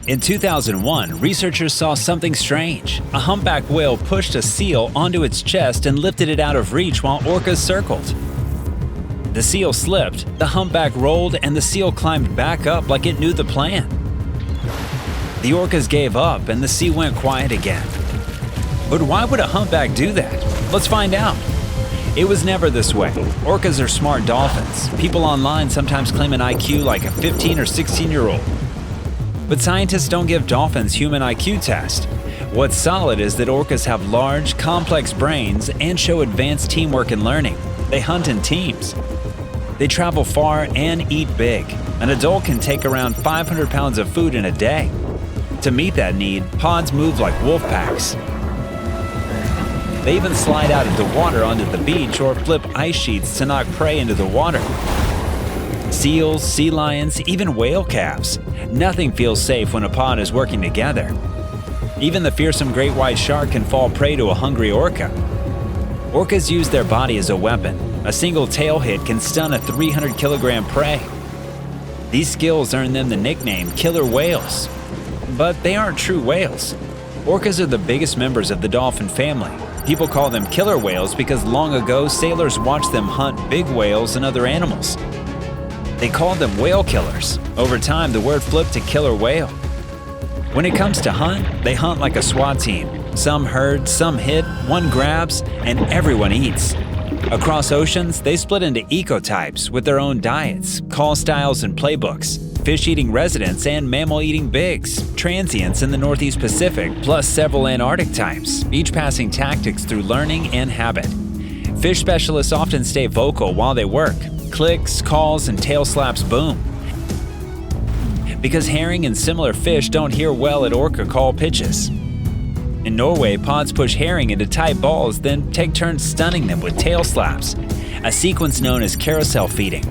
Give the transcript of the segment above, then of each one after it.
In 2001, researchers saw something strange. A humpback whale pushed a seal onto its chest and lifted it out of reach while orcas circled. The seal slipped, the humpback rolled, and the seal climbed back up like it knew the plan. The orcas gave up and the sea went quiet again. But why would a humpback do that? Let's find out. It was never this way. Orcas are smart dolphins. People online sometimes claim an IQ like a 15 or 16-year-old. But scientists don't give dolphins human IQ tests. What's solid is that orcas have large, complex brains and show advanced teamwork and learning. They hunt in teams. They travel far and eat big. An adult can take around 500 pounds of food in a day. To meet that need, pods move like wolf packs. They even slide out into water onto the beach or flip ice sheets to knock prey into the water. Seals, sea lions, even whale calves. Nothing feels safe when a pod is working together. Even the fearsome great white shark can fall prey to a hungry orca. Orcas use their body as a weapon. A single tail hit can stun a 300-kilogram prey. These skills earn them the nickname killer whales. But they aren't true whales. Orcas are the biggest members of the dolphin family. People call them killer whales because long ago sailors watched them hunt big whales and other animals. They called them whale killers. Over time, the word flipped to killer whale. When it comes to hunt, they hunt like a SWAT team. Some herd, some hit, one grabs, and everyone eats. Across oceans, they split into ecotypes with their own diets, call styles, and playbooks. Fish-eating residents and mammal-eating bigs, transients in the Northeast Pacific, plus several Antarctic types, each passing tactics through learning and habit. Fish specialists often stay vocal while they work. Clicks, calls, and tail slaps boom. Because herring and similar fish don't hear well at orca call pitches. In Norway, pods push herring into tight balls, then take turns stunning them with tail slaps, a sequence known as carousel feeding.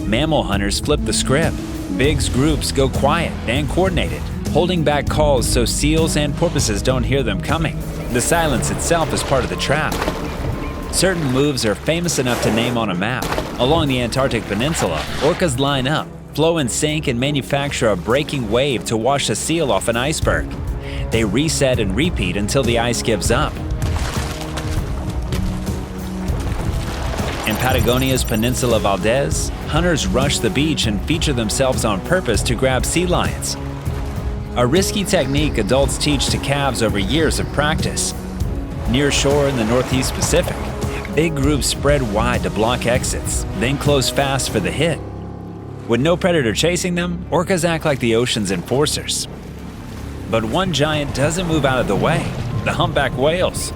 Mammal hunters flip the script. Big's groups go quiet and coordinated, holding back calls so seals and porpoises don't hear them coming. The silence itself is part of the trap. Certain moves are famous enough to name on a map. Along the Antarctic Peninsula, orcas line up, flow in sync, and manufacture a breaking wave to wash a seal off an iceberg. They reset and repeat until the ice gives up. In Patagonia's Peninsula Valdez, hunters rush the beach and feature themselves on purpose to grab sea lions. A risky technique adults teach to calves over years of practice. Near shore in the Northeast Pacific, big groups spread wide to block exits, then close fast for the hit. With no predator chasing them, orcas act like the ocean's enforcers. But one giant doesn't move out of the way: the humpback whales.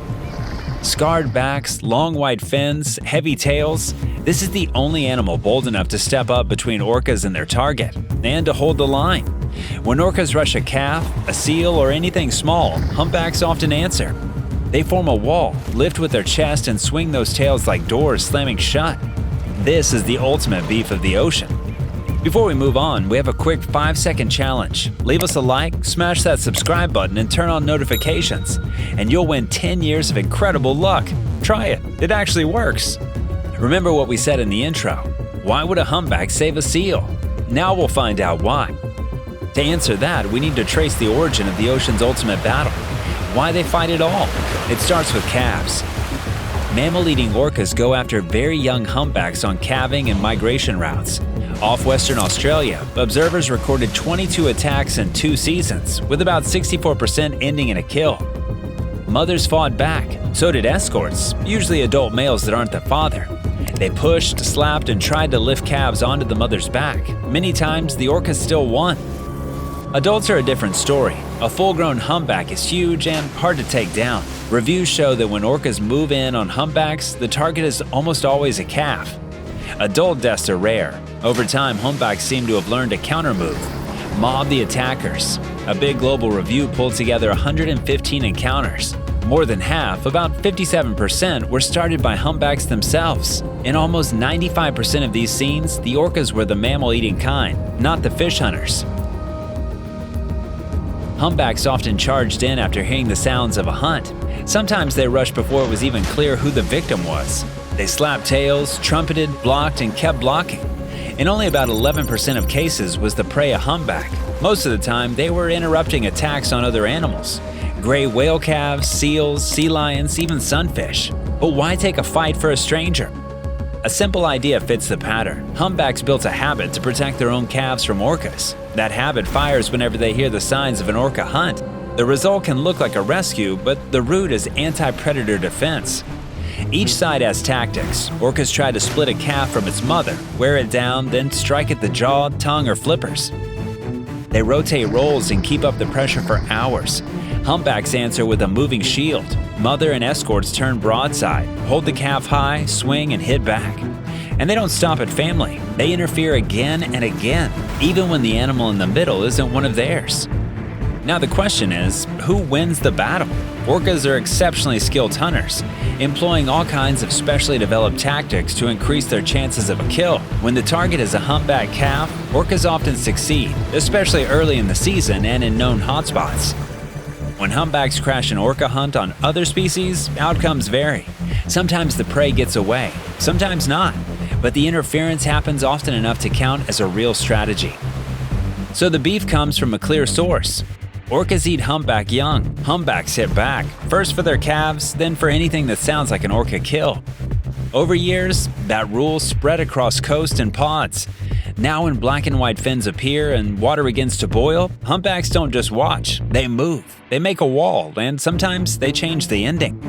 Scarred backs, long white fins, heavy tails. This is the only animal bold enough to step up between orcas and their target, and to hold the line. When orcas rush a calf, a seal, or anything small, humpbacks often answer. They form a wall, lift with their chest, and swing those tails like doors slamming shut. This is the ultimate beef of the ocean. Before we move on, we have a quick 5-second challenge. Leave us a like, smash that subscribe button, and turn on notifications, and you'll win 10 years of incredible luck. Try it. It actually works. Remember what we said in the intro. Why would a humpback save a seal? Now we'll find out why. To answer that, we need to trace the origin of the ocean's ultimate battle. Why they fight at all. It starts with calves. Mammal-eating orcas go after very young humpbacks on calving and migration routes. Off Western Australia, observers recorded 22 attacks in 2 seasons, with about 64% ending in a kill. Mothers fought back, so did escorts, usually adult males that aren't the father. They pushed, slapped, and tried to lift calves onto the mother's back. Many times, the orcas still won. Adults are a different story. A full-grown humpback is huge and hard to take down. Reviews show that when orcas move in on humpbacks, the target is almost always a calf. Adult deaths are rare. Over time, humpbacks seem to have learned a counter-move: mob the attackers. A big global review pulled together 115 encounters. More than half, about 57%, were started by humpbacks themselves. In almost 95% of these scenes, the orcas were the mammal-eating kind, not the fish hunters. Humpbacks often charged in after hearing the sounds of a hunt. Sometimes they rushed before it was even clear who the victim was. They slapped tails, trumpeted, blocked, and kept blocking. In only about 11% of cases was the prey a humpback. Most of the time, they were interrupting attacks on other animals. Gray whale calves, seals, sea lions, even sunfish. But why take a fight for a stranger? A simple idea fits the pattern. Humpbacks built a habit to protect their own calves from orcas. That habit fires whenever they hear the signs of an orca hunt. The result can look like a rescue, but the root is anti-predator defense. Each side has tactics. Orcas try to split a calf from its mother, wear it down, then strike at the jaw, tongue, or flippers. They rotate roles and keep up the pressure for hours. Humpbacks answer with a moving shield. Mother and escorts turn broadside, hold the calf high, swing, and hit back. And they don't stop at family. They interfere again and again, even when the animal in the middle isn't one of theirs. Now the question is, who wins the battle? Orcas are exceptionally skilled hunters, employing all kinds of specially developed tactics to increase their chances of a kill. When the target is a humpback calf, orcas often succeed, especially early in the season and in known hotspots. When humpbacks crash an orca hunt on other species, outcomes vary. Sometimes the prey gets away, sometimes not, but the interference happens often enough to count as a real strategy. So the beef comes from a clear source. Orcas eat humpback young. Humpbacks hit back, first for their calves, then for anything that sounds like an orca kill. Over years, that rule spread across coast and pods. Now when black and white fins appear and water begins to boil, humpbacks don't just watch, they move. They make a wall, and sometimes they change the ending.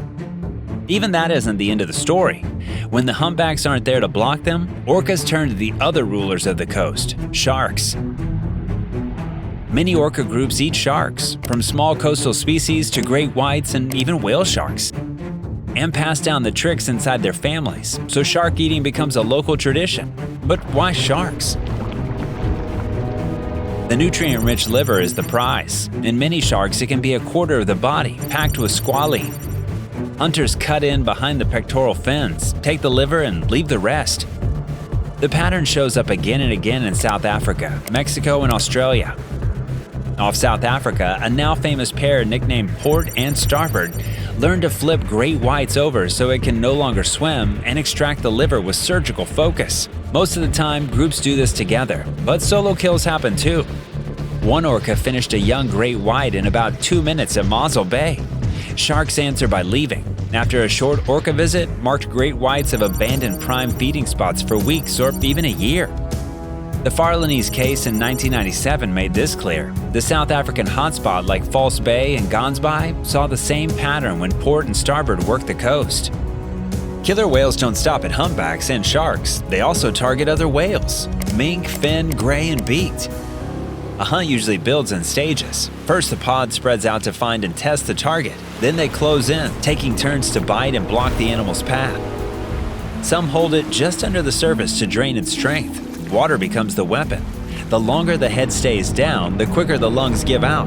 Even that isn't the end of the story. When the humpbacks aren't there to block them, orcas turn to the other rulers of the coast, sharks. Many orca groups eat sharks, from small coastal species to great whites and even whale sharks, and pass down the tricks inside their families, so shark eating becomes a local tradition. But why sharks? The nutrient-rich liver is the prize. In many sharks, it can be a quarter of the body, packed with squalene. Hunters cut in behind the pectoral fins, take the liver, and leave the rest. The pattern shows up again and again in South Africa, Mexico, and Australia. Off South Africa, a now famous pair nicknamed Port and Starboard learned to flip great whites over so it can no longer swim and extract the liver with surgical focus. Most of the time, groups do this together, but solo kills happen too. One orca finished a young great white in about 2 minutes at Mossel Bay. Sharks answer by leaving. After a short orca visit, marked great whites have abandoned prime feeding spots for weeks or even a year. The Farlanese case in 1997 made this clear. The South African hotspot like False Bay and Gansby saw the same pattern when Port and Starboard worked the coast. Killer whales don't stop at humpbacks and sharks. They also target other whales: mink, fin, gray, and beaked. A hunt usually builds in stages. First, the pod spreads out to find and test the target. Then they close in, taking turns to bite and block the animal's path. Some hold it just under the surface to drain its strength. Water becomes the weapon. The longer the head stays down, the quicker the lungs give out.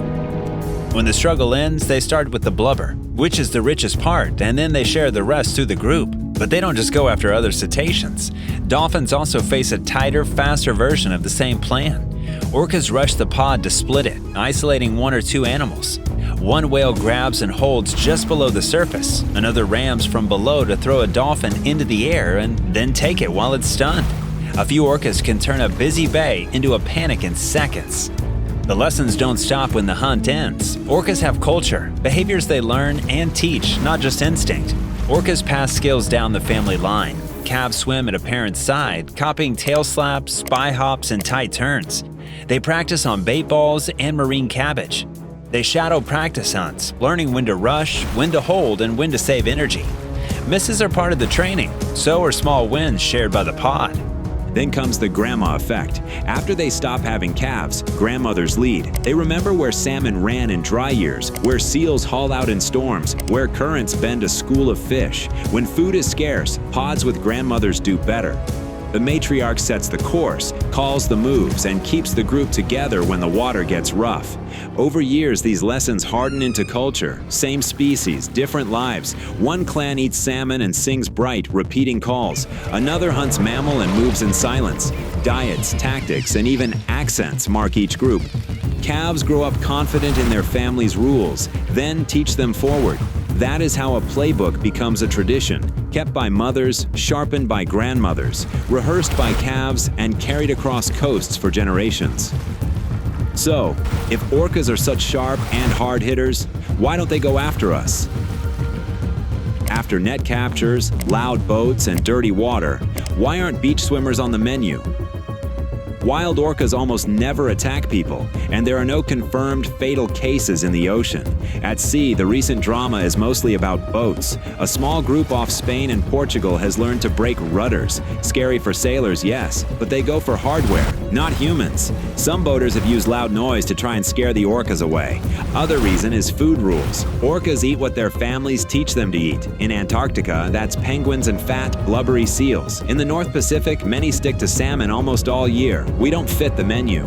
When the struggle ends, they start with the blubber, which is the richest part, and then they share the rest through the group. But they don't just go after other cetaceans. Dolphins also face a tighter, faster version of the same plan. Orcas rush the pod to split it, isolating 1 or 2 animals. One whale grabs and holds just below the surface. Another rams from below to throw a dolphin into the air and then take it while it's stunned. A few orcas can turn a busy bay into a panic in seconds. The lessons don't stop when the hunt ends. Orcas have culture, behaviors they learn and teach, not just instinct. Orcas pass skills down the family line. Calves swim at a parent's side, copying tail slaps, spy hops, and tight turns. They practice on bait balls and marine cabbage. They shadow practice hunts, learning when to rush, when to hold, and when to save energy. Misses are part of the training, so are small wins shared by the pod. Then comes the grandma effect. After they stop having calves, grandmothers lead. They remember where salmon ran in dry years, where seals haul out in storms, where currents bend a school of fish. When food is scarce, pods with grandmothers do better. The matriarch sets the course, calls the moves, and keeps the group together when the water gets rough. Over years, these lessons harden into culture. Same species, different lives. One clan eats salmon and sings bright, repeating calls. Another hunts mammal and moves in silence. Diets, tactics, and even accents mark each group. Calves grow up confident in their family's rules, then teach them forward. That is how a playbook becomes a tradition, kept by mothers, sharpened by grandmothers, rehearsed by calves, and carried across coasts for generations. So, if orcas are such sharp and hard hitters, why don't they go after us? After net captures, loud boats, and dirty water, why aren't beach swimmers on the menu? Wild orcas almost never attack people, and there are no confirmed fatal cases in the ocean. At sea, the recent drama is mostly about boats. A small group off Spain and Portugal has learned to break rudders. Scary for sailors, yes, but they go for hardware, not humans. Some boaters have used loud noise to try and scare the orcas away. Other reason is food rules. Orcas eat what their families teach them to eat. In Antarctica, that's penguins and fat, blubbery seals. In the North Pacific, many stick to salmon almost all year. We don't fit the menu.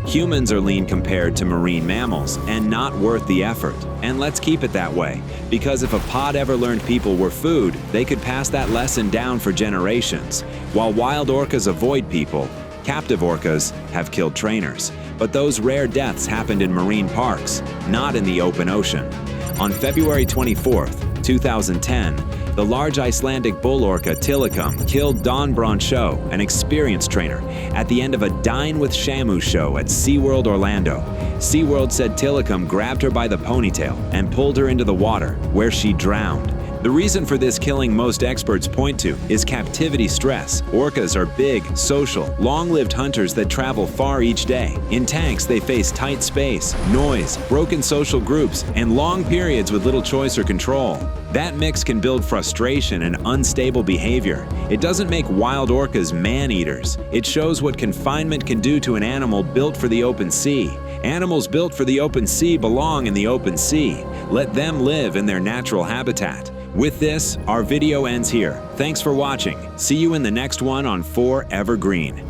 Humans are lean compared to marine mammals and not worth the effort. And let's keep it that way, because if a pod ever learned people were food, they could pass that lesson down for generations. While wild orcas avoid people, captive orcas have killed trainers. But those rare deaths happened in marine parks, not in the open ocean. On February 24th, 2010, the large Icelandic bull orca Tilikum killed Don Brancho, an experienced trainer, at the end of a Dine with Shamu show at SeaWorld Orlando. SeaWorld said Tilikum grabbed her by the ponytail and pulled her into the water, where she drowned. The reason for this killing most experts point to is captivity stress. Orcas are big, social, long-lived hunters that travel far each day. In tanks, they face tight space, noise, broken social groups, and long periods with little choice or control. That mix can build frustration and unstable behavior. It doesn't make wild orcas man-eaters. It shows what confinement can do to an animal built for the open sea. Animals built for the open sea belong in the open sea. Let them live in their natural habitat. With this, our video ends here. Thanks for watching. See you in the next one on 4 Evergreen.